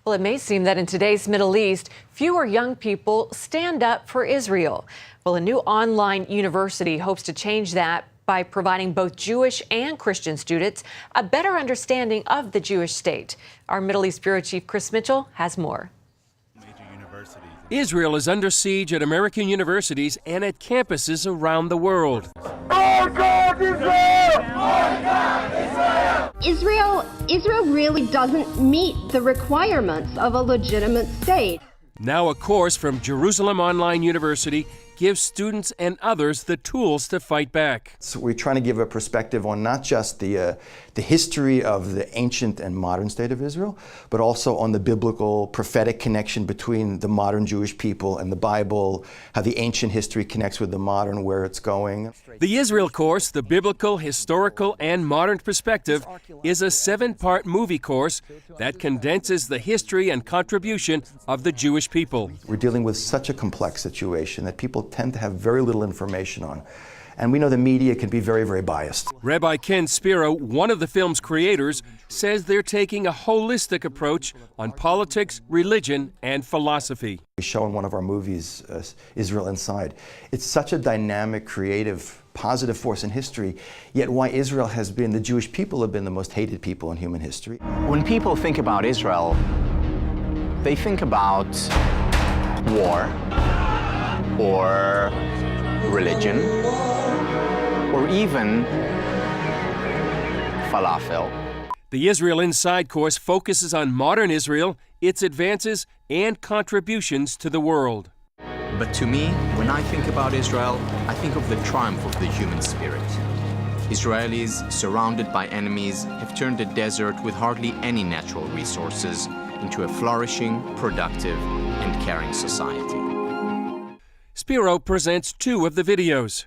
Well, it may seem that in today's Middle East, fewer young people stand up for Israel. Well, a new online university hopes to change that by providing both Jewish and Christian students a better understanding of the Jewish state. Our Middle East Bureau Chief Chris Mitchell has more. Israel is under siege at American universities and at campuses around the world. Israel really doesn't meet the requirements of a legitimate state. Now a course from Jerusalem Online University gives students and others the tools to fight back. So we're trying to give a perspective on not just the history of the ancient and modern state of Israel, but also on the biblical prophetic connection between the modern Jewish people and the Bible, how the ancient history connects with the modern, where it's going. The Israel course, The Biblical, Historical, and Modern Perspective, is a 7-part movie course that condenses the history and contribution of the Jewish people. We're dealing with such a complex situation that people tend to have very little information on. And we know the media can be very, very biased. Rabbi Ken Spiro, one of the film's creators, says they're taking a holistic approach on politics, religion, and philosophy. We show in one of our movies, Israel Inside. It's such a dynamic, creative, positive force in history, yet why Israel has been, the Jewish people have been the most hated people in human history. When people think about Israel, they think about war, or religion, or even falafel. The Israel Inside course focuses on modern Israel, its advances, and contributions to the world. But to me, when I think about Israel, I think of the triumph of the human spirit. Israelis, surrounded by enemies, have turned a desert with hardly any natural resources into a flourishing, productive, and caring society. Spiro presents 2 of the videos.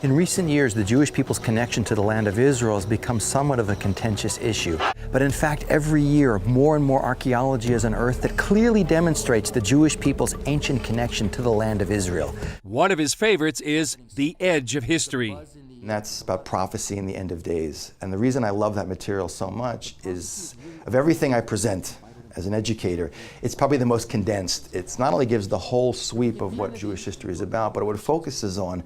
In recent years, the Jewish people's connection to the land of Israel has become somewhat of a contentious issue. But in fact, every year, more and more archaeology is unearthed that clearly demonstrates the Jewish people's ancient connection to the land of Israel. One of his favorites is The Edge of History. And that's about prophecy in the end of days. And the reason I love that material so much is, of everything I present as an educator, it's probably the most condensed. It not only gives the whole sweep of what Jewish history is about, but what it focuses on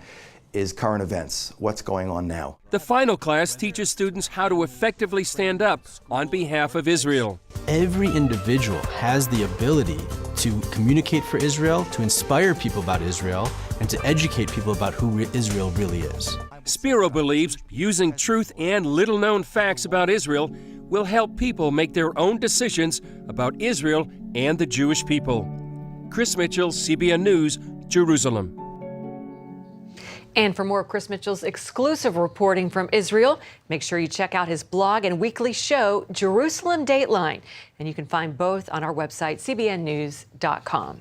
is current events, what's going on now. The final class teaches students how to effectively stand up on behalf of Israel. Every individual has the ability to communicate for Israel, to inspire people about Israel, and to educate people about who Israel really is. Spiro believes using truth and little-known facts about Israel will help people make their own decisions about Israel and the Jewish people. Chris Mitchell, CBN News, Jerusalem. And for more of Chris Mitchell's exclusive reporting from Israel, make sure you check out his blog and weekly show, Jerusalem Dateline. And you can find both on our website, cbnnews.com.